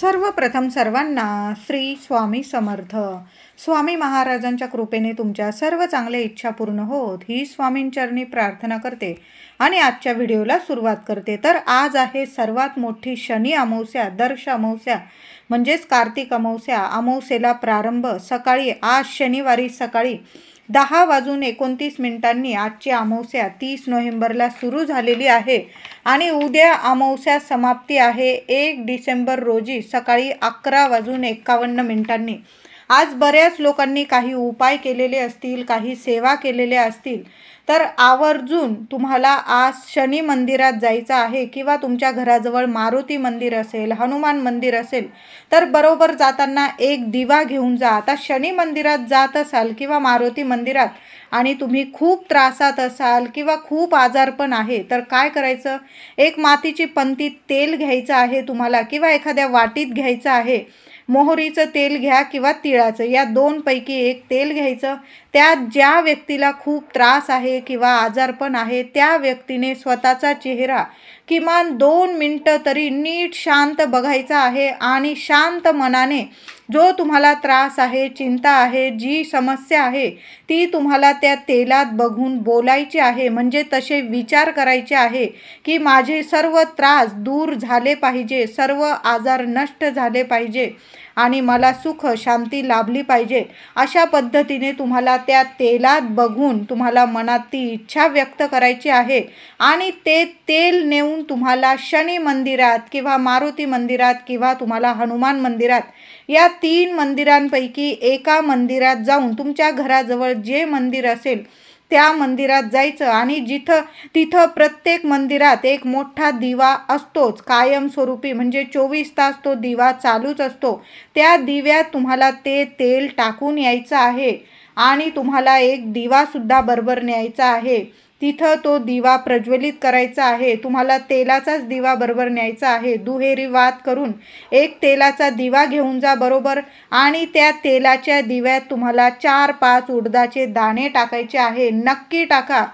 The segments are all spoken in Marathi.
सर्वप्रथम सर्वांना श्री स्वामी समर्थ. स्वामी महाराजांच्या कृपेने तुमच्या सर्व चांगल्या इच्छा पूर्ण होत ही स्वामींचरणी प्रार्थना करते आणि आजच्या व्हिडिओला सुरुवात करते. तर आज आहे सर्वात मोठी शनी अमावस्या, दर्श अमावस्या म्हणजेच कार्तिक अमावस्या. अमावस्येला प्रारंभ सकाळी, आज शनिवारी सकाळी 10:29 आजची अमावस्या 30 नोव्हेंबरला सुरू झालेली आहे आणि उद्या अमावस्या समाप्ती आहे 1 डिसेंबर रोजी सकाळी 11:51. आज बऱ्याच लोकांनी काही उपाय केलेले असतील, काही सेवा केलेल्या असतील, तर आवर्जून तुम्हाला आज शनी मंदिरात जायचं आहे किंवा तुमच्या घराजवळ मारुती मंदिर असेल, हनुमान मंदिर असेल तर बरोबर जाताना एक दिवा घेऊन जा. आता शनी मंदिरात जात असाल किंवा मारुती मंदिरात आणि तुम्ही खूप त्रासात असाल किंवा खूप आजारपण आहे तर काय करायचं, एक मातीची पंतीत तेल घ्यायचं आहे तुम्हाला किंवा एखाद्या वाटीत घ्यायचं आहे. मोहरीचं तेल घ्या किंवा तिळाचं, या दोनपैकी एक तेल घ्यायचं. त्यात ज्या व्यक्तीला खूप त्रास आहे किंवा आजारपण आहे त्या व्यक्तीने स्वतःचा चेहरा किमान 2 मिनिटं तरी नीट शांत बघायचा आहे आणि शांत मनाने जो तुम्हाला त्रास आहे, चिंता आहे, जी समस्या आहे ती तुम्हाला त्या तेलात बघून बोलायची आहे. म्हणजे तसे विचार करायचे आहे की माझे सर्व त्रास दूर झाले पाहिजे, सर्व आजार नष्ट झाले पाहिजे आणि मला सुख शांती लाभली पाहिजे. अशा पद्धतीने तुम्हाला त्या तेलात बघून तुम्हाला मनात ती इच्छा व्यक्त करायची आहे आणि ते तेल नेऊन तुम्हाला शनी मंदिरात किंवा मारुती मंदिरात किंवा तुम्हाला हनुमान मंदिरात, या 3 मंदिरांपैकी एका मंदिरात जाऊन तुमच्या घराजवळ जे मंदिर असेल त्या मंदिरात जायचं आणि तिथं प्रत्येक मंदिरात एक मोठा दिवा असतोच कायमस्वरूपी, म्हणजे 24 तास तो दिवा चालूच असतो. त्या दिव्यात तुम्हाला ते तेल टाकून यायचं आहे आणि तुम्हाला एक दिवासुद्धा बरोबर न्यायचा आहे. तिथं तो दिवा प्रज्वलित करायचा आहे. तुम्हाला तेलाचाच दिवा बरोबर न्यायचा आहे. दुहेरी वात करून एक तेलाचा दिवा घेऊन जा बरोबर आणि त्या तेलाच्या दिव्यात तुम्हाला 4-5 उडदाचे दाणे टाकायचे आहे. नक्की टाका,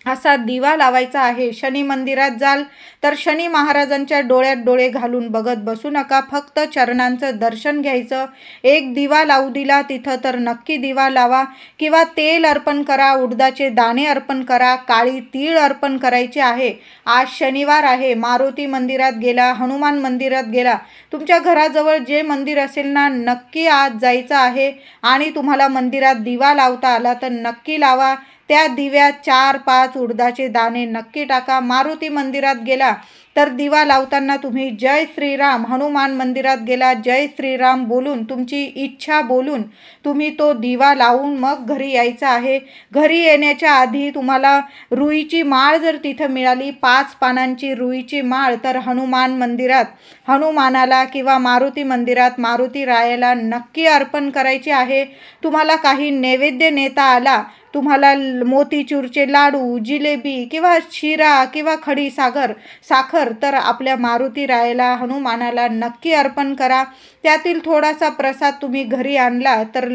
असा दिवा लावायचा आहे. शनी मंदिरात जाल तर शनी महाराजांच्या डोळ्यात डोळे घालून बघत बसू नका, फक्त चरणांचं दर्शन घ्यायचं. एक दिवा लावू दिला तिथं तर नक्की दिवा लावा किंवा तेल अर्पण करा, उडदाचे दाणे अर्पण करा, काळी तीळ अर्पण करायचे आहे. आज शनिवार आहे. मारुती मंदिरात गेला, हनुमान मंदिरात गेला, तुमच्या घराजवळ जे मंदिर असेल ना नक्की आज जायचं आहे आणि तुम्हाला मंदिरात दिवा लावता आला तर नक्की लावा. त्या दिव्यात 4-5 उडदाचे दाणे नक्की टाका. मारुती मंदिरात गेला तर दिवा लावताना तुम्ही जय श्रीराम, हनुमान मंदिरात गेला जय श्रीराम बोलून, तुमची इच्छा बोलून तुम्ही तो दिवा लावून मग घरी यायचं आहे. घरी येण्याच्या आधी तुम्हाला रुईची माळ जर तिथं मिळाली, 5 पानांची रुईची माळ, तर हनुमान मंदिरात हनुमानाला किंवा मारुती मंदिरात मारुती रायाला नक्की अर्पण करायचे आहे. तुम्हाला काही नैवेद्य नेता आला, तुम्हाला मोतीचूरचे लाडू, जिलेबी किंवा शिरा किंवा खडी साखर तर आपल्या मारुती रायाला हनुमानाला नक्की अर्पण करा. त्यातील थोडासा प्रसाद तुम्ही घरी आणला तर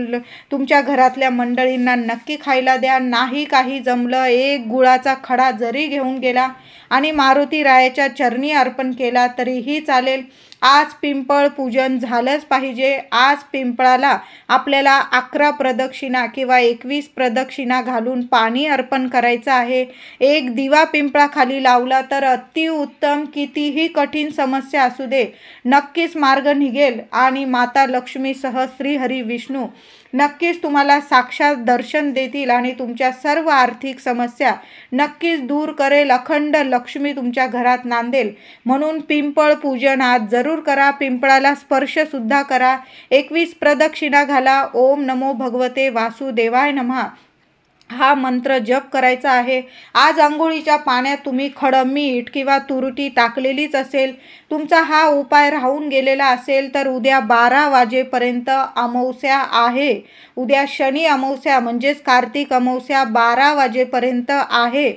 तुमच्या घरातल्या मंडळींना नक्की खायला द्या. नाही काही जमलं, एक गुळाचा खडा जरी घेऊन गेला आणि मारुती रायाच्या चरणी अर्पण केला तरीही चालेल. आज पिंपळ पूजन झालंच पाहिजे. आज पिंपळाला आपल्याला 11 प्रदक्षिणा किंवा 21 प्रदक्षिणा घालून पाणी अर्पण करायचं आहे. एक दिवा पिंपळाखाली लावला तर अतिउत्तम. कितीही कठीण समस्या असू दे, नक्कीच मार्ग निघेल आणि माता लक्ष्मीसह श्रीहरी विष्णू नक्कीच तुम्हाला साक्षात दर्शन देतील आणि तुमच्या सर्व आर्थिक समस्या नक्कीच दूर करेल. अखंड लक्ष्मी तुमच्या घरात नांदेल. म्हणून पिंपळ पूजन आज जरूर करा. पिंपळाला स्पर्शसुद्धा करा. 21 प्रदक्षिणा घाला. ओम नमो भगवते वासुदेवाय नमः हा मंत्र जप करायचा आहे. आज अंघोळीच्या पाण्यात तुम्ही खडं मीठ किंवा तुरटी टाकलेलीच असेल, तुमचा हा उपाय राहून गेलेला असेल तर उद्या 12 वाजेपर्यंत अमावस्या आहे. उद्या शनी अमावस्या म्हणजेच कार्तिक अमावस्या 12 वाजेपर्यंत आहे.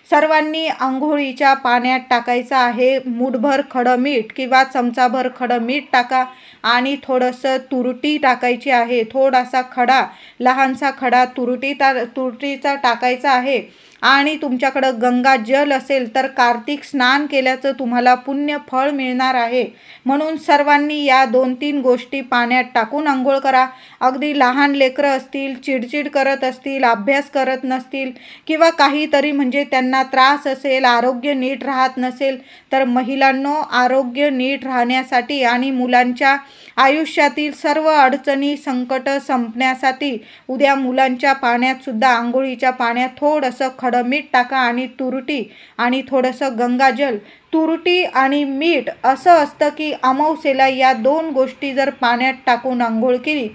सर्वांनी अंघोळीच्या पाण्यात टाकायचं आहे. मूठभर खडं मीठ किंवा चमचाभर खडं मीठ टाका आणि थोडंसं तुरटी टाकायची आहे. थोडासा खडा, लहानसा खडा तुरटीचा टाकायचा आहे आणि तुमच्याकडं गंगा जल असेल तर कार्तिक स्नान केल्याचं तुम्हाला पुण्य फळ मिळणार आहे. म्हणून सर्वांनी या 2-3 गोष्टी पाण्यात टाकून अंघोळ करा. अगदी लहान लेकरं असतील, चिडचिड करत असतील, अभ्यास करत नसतील किंवा काहीतरी म्हणजे त्यांना त्रास असेल, आरोग्य नीट राहत नसेल, तर महिलांनो आरोग्य नीट राहण्यासाठी आणि मुलांच्या आयुष्यातील सर्व अडचणी संकट संपण्यासाठी उद्या मुलांच्या पाण्यात सुद्धा आंघोळीच्या पाण्यात थोडंसं खडं मीठ टाका आणि तुरटी आणि थोडंसं गंगाजल. तुरटी आणि मीठ असं असतं की अमावस्येला या 2 गोष्टी जर पाण्यात टाकून आंघोळ केली,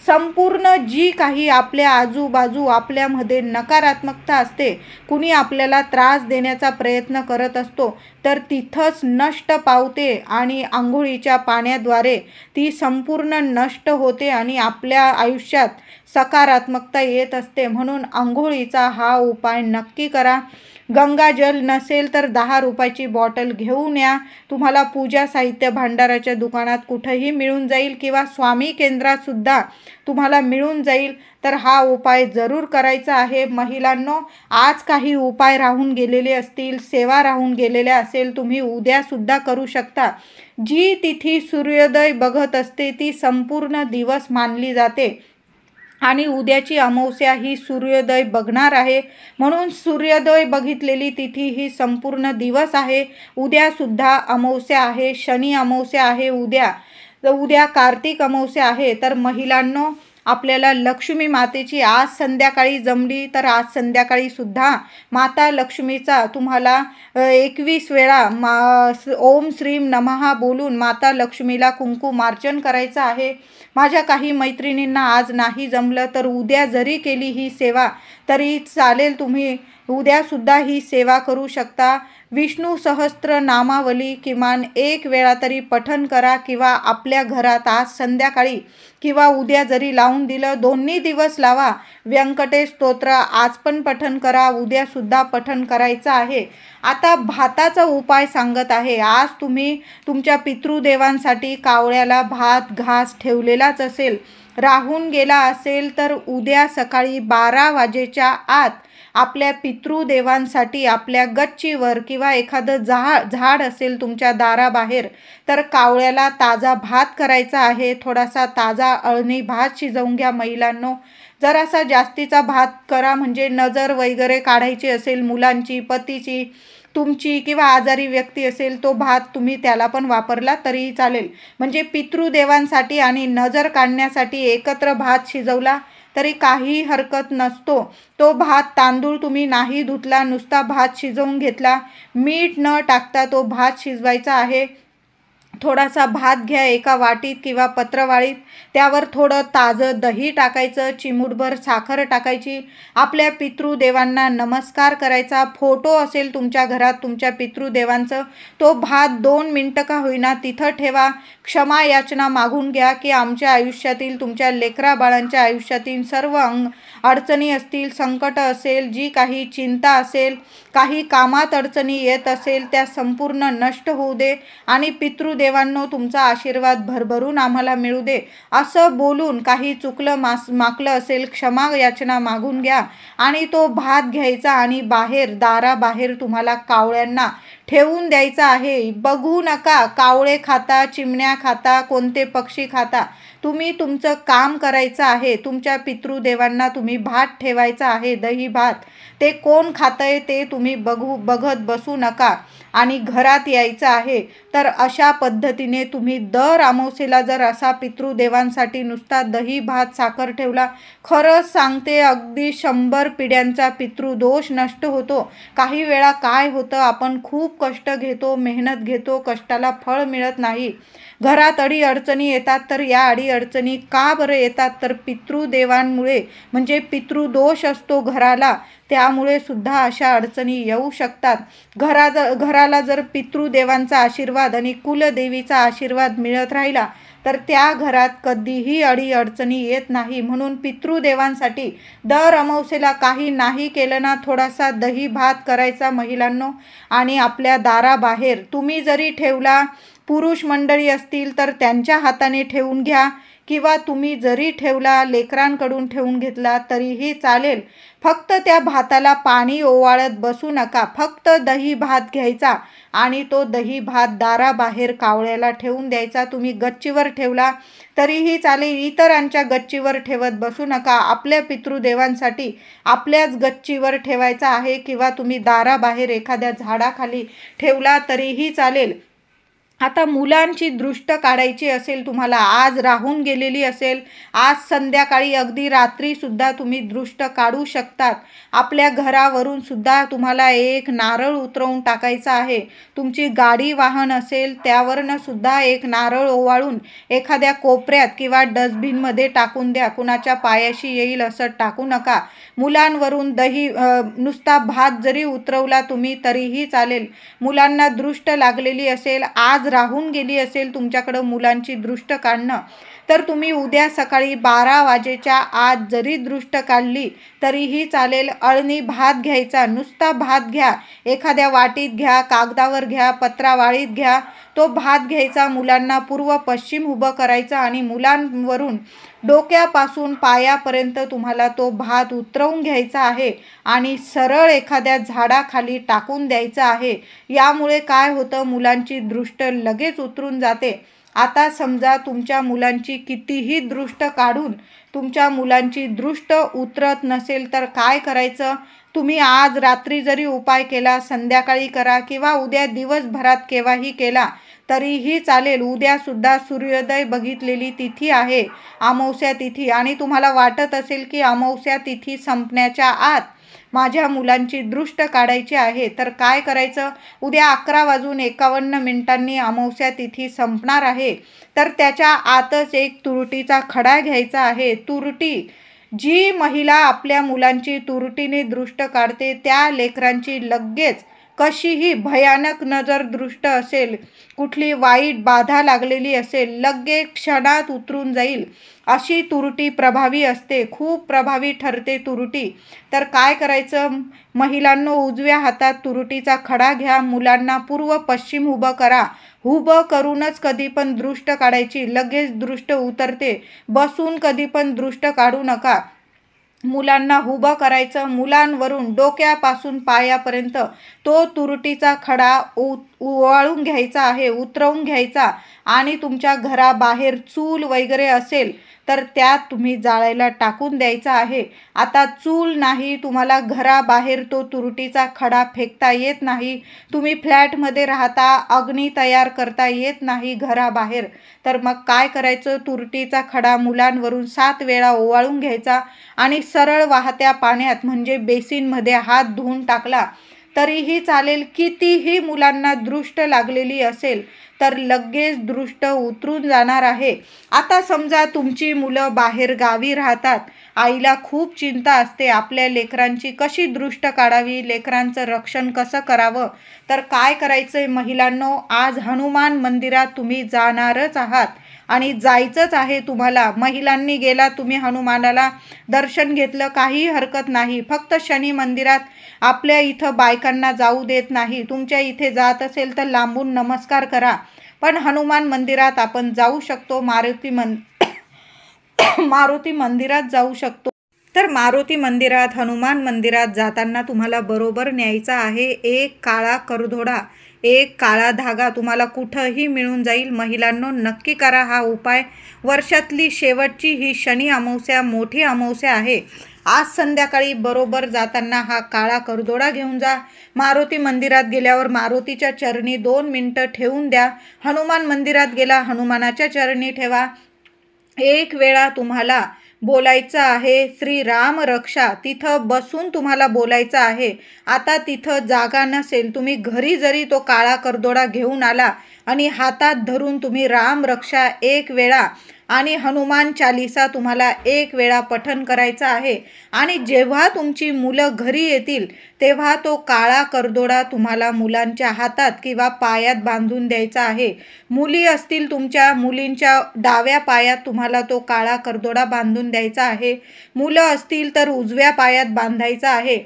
संपूर्ण जी काही आपल्या आजूबाजू आपल्यामध्ये नकारात्मकता असते, कुणी आपल्याला त्रास देण्याचा प्रयत्न करत असतो, तर तिथंच नष्ट पावते आणि आंघोळीच्या पाण्याद्वारे ती संपूर्ण नष्ट होते आणि आपल्या आयुष्यात सकारात्मकता येत असते. म्हणून आंघोळीचा हा उपाय नक्की करा. गंगाजल नसेल तर 10 रुपयाची बॉटल घेऊन या. तुम्हाला पूजा साहित्य भांडाराच्या दुकानात कुठंही मिळून जाईल किंवा स्वामी केंद्रात सुद्धा तुम्हाला मिळून जाईल. तर हा उपाय जरूर करायचा आहे. महिलांनो, आज काही उपाय राहून गेलेले असतील, सेवा राहून गेलेल्या असेल, तुम्ही उद्यासुद्धा करू शकता. जी तिथी सूर्योदय बघत असते ती संपूर्ण दिवस मानली जाते आणि उद्याची अमावस्या ही सूर्योदय बघणार आहे. म्हणून सूर्योदय बघितलेली तिथी ही संपूर्ण दिवस आहे. उद्यासुद्धा अमावस्या आहे, शनी अमावस्या आहे उद्या कार्तिक अमावस्या आहे. तर महिलांनो, आपल्याला लक्ष्मी मातेची आज संध्याकाळी जमली तर आज संध्याकाळी सुद्धा माता लक्ष्मीचा तुम्हाला 21 वेळा ओम श्रीम नमः बोलून माता लक्ष्मीला कुंकुमार्चन करायचं आहे. माझ्या काही मैत्रिणींना आज नाही जमलं तर उद्या जरी केली ही सेवा तरी चालेल. तुम्ही उद्यासुद्धा ही सेवा करू शकता. विष्णू सहस्त्र नामावली किमान 1 वेळा तरी पठण करा किंवा आपल्या घरात आज संध्याकाळी किंवा उद्या जरी लावून दिलं, दोन्ही दिवस लावा. व्यंकटेश स्तोत्र आज पण पठण करा, उद्यासुद्धा पठण करायचं आहे. आता भाताचा उपाय सांगत आहे. आज तुम्ही तुमच्या पितृदेवांसाठी कावळ्याला भात घास ठेवलेलाच असेल, राहून गेला असेल तर उद्या सकाळी 12 वाजेच्या आत आपल्या पितृदेवांसाठी आपल्या गच्चीवर किंवा एखादं झाड असेल तुमच्या दाराबाहेर तर कावळ्याला ताजा भात करायचा आहे. थोडासा ताजा अळणी भात शिजवून घ्या. महिलांनो, जरासा जास्तीचा भात करा, म्हणजे नजर वगैरे काढायची असेल मुलांची, पतीची, तुमची किंवा आजारी व्यक्ती असेल तो भात तुम्ही त्याला पण वापरला तरीही चालेल. म्हणजे पितृदेवांसाठी आणि नजर काढण्यासाठी एकत्र भात शिजवला तरी काही हरकत नसतो. तो भात तांदूळ तुम्ही नाही धुतला, नुसता भात शिजवून घेतला, मीठ न टाकता तो भात शिजवायचा आहे. थोडासा भात घ्या एका वाटीत किंवा पत्रवाळीत, त्यावर थोडं ताजं दही टाकायचं, चिमूटभर साखर टाकायची, आपल्या पितृदेवांना नमस्कार करायचा. फोटो असेल तुमच्या घरात तुमच्या पितृदेवांचं, तो भात 2 मिनटं का होईना तिथं ठेवा. क्षमा याचना मागून घ्या की आमच्या आयुष्यातील, तुमच्या लेकरा बाळांच्या आयुष्यातील सर्व अडचणी असतील, संकट असेल, जी काही चिंता असेल, काही कामात अडचणी येत असेल त्या संपूर्ण नष्ट होऊ दे आणि पितृदेवांनो तुमचा आशीर्वाद भरभरून आम्हाला मिळू दे असं बोलून, काही चुकलं माकलं असेल क्षमा याचना मागून घ्या आणि तो भात घ्यायचा आणि दाराबाहेर तुम्हाला कावळ्यांना ठेवून द्यायचा आहे. बघू नका कावळे खाता, चिमण्या खाता, कोणते पक्षी खाता, तुम्ही तुमचं काम करायचं आहे. तुमच्या पितृदेवांना तुम्ही भात ठेवायचा आहे, दही भात. ते कोण खातंय ते तुम्ही बघत बसू नका आणि घरात यायचं आहे. तर अशा पद्धतीने तुम्ही दर अमावस्येला जर असा पितृदेवांसाठी नुसता दही भात साखर ठेवला, खरंच सांगते अगदी 100 पिढ्यांचा पितृदोष नष्ट होतो. काही वेळा काय होतं, आपण खूप कष्ट घेतो, मेहनत घेतो, कष्टाला फळ मिळत नाही, घरात अडीअडचणी येतात. तर या अडीअडचणी का बरं येतात, तर पितृदेवांमुळे, म्हणजे पितृदोष असतो घराला, त्यामुळे सुद्धा अशा अडचणी येऊ शकतात. घराला जर पितृदेवांचा आशीर्वाद आणि कुलदेवीचा आशीर्वाद मिळत राहिला तर त्या घरात कधीही अडीअडचणी येत नाही. म्हणून पितृदेवांसाठी दर अमावस्येला काही नाही केलं ना, थोडासा दही भात करायचा महिलांनो आणि आपल्या दाराबाहेर तुम्ही जरी ठेवला, पुरुष मंडळी असतील तर त्यांच्या हाताने ठेवून घ्या, किंवा तुम्ही जरी ठेवला, लेकरांकडून ठेवून घेतला तरीही चालेल. फक्त त्या भाताला पाणी ओवाळत बसू नका. फक्त दही भात घ्यायचा आणि तो दही भात दाराबाहेर कावळ्याला ठेवून द्यायचा. तुम्ही गच्चीवर ठेवला तरीही चालेल, इतरांच्या गच्चीवर ठेवत बसू नका. आपल्या पितृदेवांसाठी आपल्याच गच्चीवर ठेवायचा आहे, किंवा तुम्ही दाराबाहेर एखाद्या झाडाखाली ठेवला तरीही चालेल. आता मुलांची दृष्ट काढायची असेल तुम्हाला, आज राहून गेलेली असेल, आज संध्याकाळी अगदी रात्रीसुद्धा तुम्ही दृष्ट काढू शकतात. आपल्या घरावरून सुद्धा तुम्हाला एक नारळ उतरवून टाकायचा आहे. तुमची गाडी वाहन असेल त्यावरनं सुद्धा एक नारळ ओवाळून एखाद्या कोपऱ्यात किंवा डस्टबिनमध्ये टाकून द्या. कुणाच्या पायाशी येईल असं टाकू नका. मुलांवरून नुसता भात जरी उतरवला तुम्ही तरीही चालेल. मुलांना दृष्ट लागलेली असेल, आज राहून गेली असेल तुमच्याकडं मुलांची दृष्ट काढणं, तर तुम्ही उद्या सकाळी 12 वाजेच्या आत जरी दृष्ट काढली तरीही चालेल. अळणी भात घ्यायचा, नुसता भात घ्या, एखाद्या वाटीत घ्या, कागदावर घ्या, पत्रावाळीत घ्या. तो भात घ्यायचा, मुलांना पूर्व पश्चिम उभं करायचं आणि मुलांवरून डोक्यापासून पायापर्यंत तुम्हाला तो भात उतरवून घ्यायचा आहे आणि सरळ एखाद्या झाडाखाली टाकून द्यायचा आहे. यामुळे काय होतं, मुलांची दृष्ट लगेच उतरून जाते. आता समजा तुमच्या मुलांची कितीही दृष्ट काढून तुमच्या मुलांची दृष्ट उतरत नसेल तर काय करायचं, तुम्ही आज रात्री जरी उपाय केला, संध्याकाळी करा किंवा उद्या दिवसभरात केव्हाही केला तरीही चालेल. उद्यासुद्धा सूर्योदय बघितलेली तिथी आहे, अमावस्या तिथी, आणि तुम्हाला वाटत असेल की अमावस्या तिथी संपण्याच्या आत माझ्या मुलांची दृष्ट काढायची आहे, तर काय करायचं, उद्या 11:51 अमावस्या तिथी संपणार आहे, तर त्याच्या आतच एक तुरटीचा खडा घ्यायचा आहे. तुरटी, जी महिला आपल्या मुलांची तुरटीने दृष्ट काढते त्या लेकरांची लगेच कशीही भयानक नजर दृष्ट असेल, कुठली वाईट बाधा लागलेली असेल, लगेच क्षणात उतरून जाईल. अशी तुरटी प्रभावी असते, खूप प्रभावी ठरते तुरटी. तर काय करायचं, महिलांनो, उजव्या हातात तुरटीचा खडा घ्या, मुलांना पूर्व पश्चिम उभं करा. उभं करूनच कधी पण दृष्ट काढायची, लगेच दृष्ट उतरते. बसून कधी पण दृष्ट काढू नका. मुलांना उभं करायचं, मुलांवरून डोक्यापासून पायापर्यंत तो तुरटीचा खडा ओवाळून घ्यायचा आहे, उतरवून घ्यायचा, आणि तुमच्या घराबाहेर चूल वगैरे असेल तर त्यात तुम्ही जाळायला टाकून द्यायचा आहे. आता चूल नाही, तुम्हाला घराबाहेर तो तुरटीचा खडा फेकता येत नाही, तुम्ही फ्लॅटमध्ये राहता, अग्नी तयार करता येत नाही घराबाहेर, तर मग काय करायचं, तुरटीचा खडा मुलांवरून 7 वेळा ओवाळून घ्यायचा आणि सरळ वाहत्या पाण्यात म्हणजे बेसिनमध्ये हात धुवून टाकला तरीही चालेल. कितीही मुलांना दृष्ट लागलेली असेल तर लगेच दृष्ट उतरून जाणार आहे. आता समजा तुमची मुलं बाहेर गावी राहतात, आईला खूप चिंता असते आपल्या लेकरांची कशी दृष्ट काढावी, लेकरांचं रक्षण कसं करावं, तर काय करायचंय महिलांनो, आज हनुमान मंदिरात तुम्ही जाणारच आहात आणि जायचंच आहे तुम्हाला. महिलांनी गेला, तुम्ही हनुमानाला दर्शन घेतलं, काही हरकत नाही. फक्त शनी मंदिरात आपल्या इथं बायकांना जाऊ देत नाही. तुमच्या इथे जात असेल तर लांबून नमस्कार करा, पण हनुमान मंदिरात आपण जाऊ शकतो. मारुती मंदिरात जाऊ शकतो. तर मारुती मंदिरात, हनुमान मंदिरात जाताना तुम्हाला बरोबर न्यायचा आहे एक काळा करधोडा, एक काळा धागा, तुम्हाला कुठंही मिळून जाईल. महिलांनो, नक्की करा हा उपाय. वर्षातली शेवटची ही शनी अमावस्या, मोठी अमावस्या आहे. आज संध्याकाळी बरोबर जाताना हा काळा करदोडा घेऊन जा. मारुती मंदिरात गेल्यावर मारुतीच्या चरणी 2 मिनिटं ठेवून द्या. हनुमान मंदिरात गेला, हनुमानाच्या चरणी ठेवा. 1 वेळा तुम्हाला बोलायचं आहे श्रीराम रक्षा, तिथं बसून तुम्हाला बोलायचं आहे. आता तिथं जागा नसेल, तुम्ही घरी जरी तो काळा करदोडा घेऊन आला आणि हातात धरून तुम्ही राम रक्षा 1 वेळा आणि हनुमान चालीसा तुम्हाला 1 वेळा पठण करायचं आहे. आणि जेव्हा तुमची मुलं घरी येतील तेव्हा तो काळा करदोडा तुम्हाला मुलांच्या हातात किंवा पायात बांधून द्यायचा आहे. मुली असतील तुमच्या, मुलींच्या डाव्या पायात तुम्हाला तो काळा करदोडा बांधून द्यायचा आहे. मुलं असतील तर उजव्या पायात बांधायचा आहे,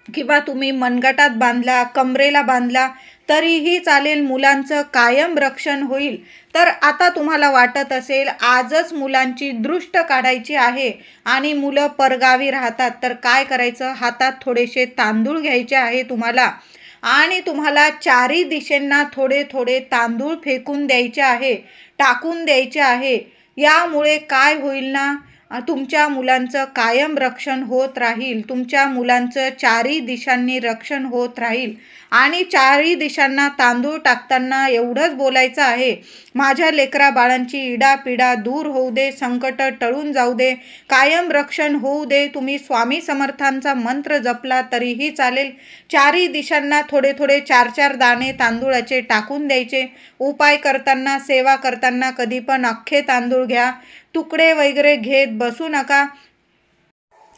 किंवा तुम्ही मनगटात बांधला, कमरेला बांधला तरीही चालेल, मुलांचं कायम रक्षण होईल. तर आता तुम्हाला वाटत असेल आजच मुलांची दृष्ट काढायची आहे आणि मुलं परगावी राहतात, तर काय करायचं, हातात थोडेसे तांदूळ घ्यायचे आहे तुम्हाला आणि तुम्हाला चारी दिशेंना थोडे थोडे तांदूळ फेकून द्यायचे आहे, टाकून द्यायचे आहे. यामुळे काय होईल ना, तुमच्या मुलांचं कायम रक्षण होत राहील. तुमच्या मुलांचं चारी दिशांनी रक्षण होत राहील. आणि चारी दिशांना तांदूळ टाकताना एवढंच बोलायचं आहे, माझ्या लेकरा बाळांची इडापिडा दूर होऊ दे, संकट टळून जाऊ दे, कायम रक्षण होऊ दे. तुम्ही स्वामी समर्थांचा मंत्र जपला तरीही चालेल. चारी दिशांना थोडे थोडे 4-4 दाणे तांदूळाचे टाकून द्यायचे. उपाय करताना, सेवा करताना कधी पण अख्खे तांदूळ घ्या, तुकडे वगैरे घेत बसू नका.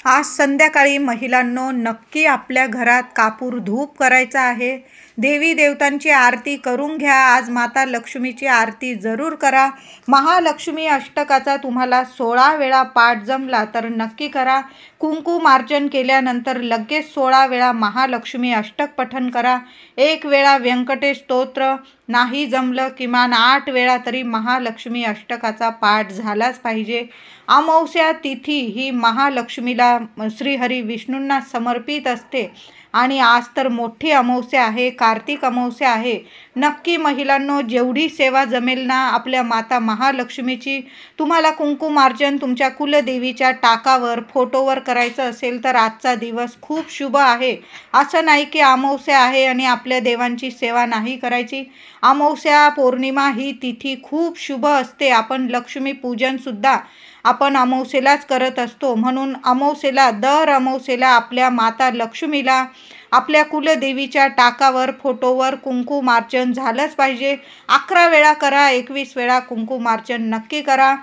आज संध्याकाळी महिलांनो नक्की आपल्या घरात कापूर धूप करायचा आहे. देवी देवतांची आरती करून घ्या. आज माता लक्ष्मीची आरती जरूर करा. महालक्ष्मी अष्टकाचा तुम्हाला 16 वेळा पाठ जमला तर नक्की करा. कुंकुमार्चन केल्यानंतर लगेच 16 वेळा महालक्ष्मी अष्टक पठण करा. 1 वेळा व्यंकटेश स्तोत्र, नाही जमलं किमान 8 वेळा तरी महालक्ष्मी अष्टकाचा पाठ झालाच पाहिजे. अमावस्या तिथी ही महालक्ष्मीला, श्रीहरी विष्णूंना समर्पित असते आणि आज तर मोठी अमावस्या आहे, कार्तिक अमावस्या आहे. नक्की महिलांनो जेवढी सेवा जमेल ना आपल्या माता महालक्ष्मीची, तुम्हाला कुंकुमार्चन तुमच्या कुलदेवीच्या टाकावर, फोटोवर करायचं असेल तर आजचा दिवस खूप शुभ आहे. असं नाही की अमावस्या आहे आणि आपल्या देवांची सेवा नाही करायची. अमावस्या, पौर्णिमा ही तिथी खूप शुभ असते. आपण लक्ष्मी पूजनसुद्धा आपण अमावस्येलाच करत असतो. म्हणून अमावस्येला, दर अमावस्येला आपल्या माता लक्ष्मीला आपल्या कुलदेवीच्या टाकावर, फोटोवर कुंकुमार्चन झालंच पाहिजे. 11 वेळा करा, 21 वेळा कुंकुमार्चन नक्की करा.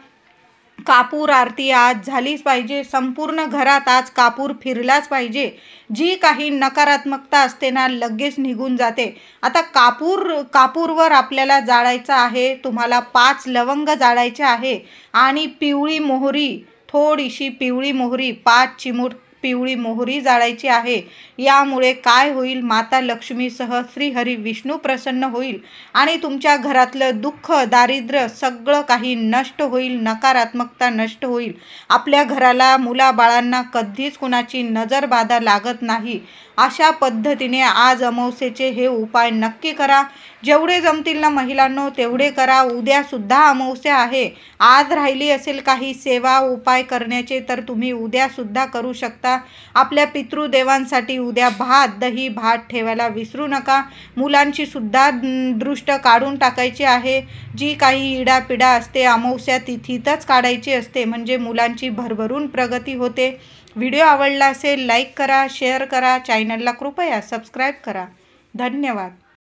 कापूर आरती आज झालीच पाहिजे. संपूर्ण घरात आज कापूर फिरलाच पाहिजे. जी काही नकारात्मकता असते ना लगेच निघून जाते. आता कापूरवर आपल्याला जाळायचं आहे. तुम्हाला 5 लवंग जाळायचे आहे आणि पिवळी मोहरी, थोडीशी पिवळी मोहरी, 5 चिमूट पिवळी मोहरी जाळायची आहे. यामुळे काय होईल, माता लक्ष्मीसह श्रीहरी विष्णू प्रसन्न होईल आणि तुमच्या घरातलं दुःख, दारिद्र्य सगळं काही नष्ट होईल, नकारात्मकता नष्ट होईल. आपल्या घराला, मुलाबाळांना कधीच कुणाची नजरबाधा लागत नाही. अशा पद्धतीने आज अमावस्येचे हे उपाय नक्की करा. जेवढे जमतील ना महिलांनो तेवढे करा. उद्यासुद्धा अमावस्या आहे. आज राहिली असेल काही सेवा, उपाय करण्याचे तर तुम्ही उद्यासुद्धा करू शकता. आपल्या पितृदेवांसाठी उद्या भात, दही, भात ठेवायला विसरू नका. मुलांची सुद्धा दृष्ट काढून टाकायची आहे. जी काही इडापिडा असते अमावस्या तिथीतच काढायची असते, म्हणजे मुलांची भरभरून प्रगती होते. व्हिडिओ आवडला असेल लाईक करा, शेअर करा, चॅनलला कृपया सबस्क्राईब करा. धन्यवाद.